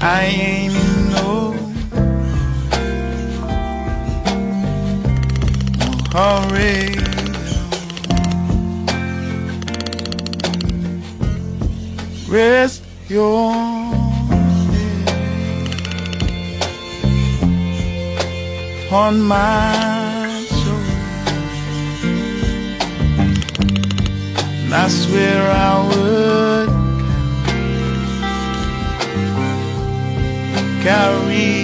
I ain't in no hurry. Rest your head on my shoulder, and I swear I would carry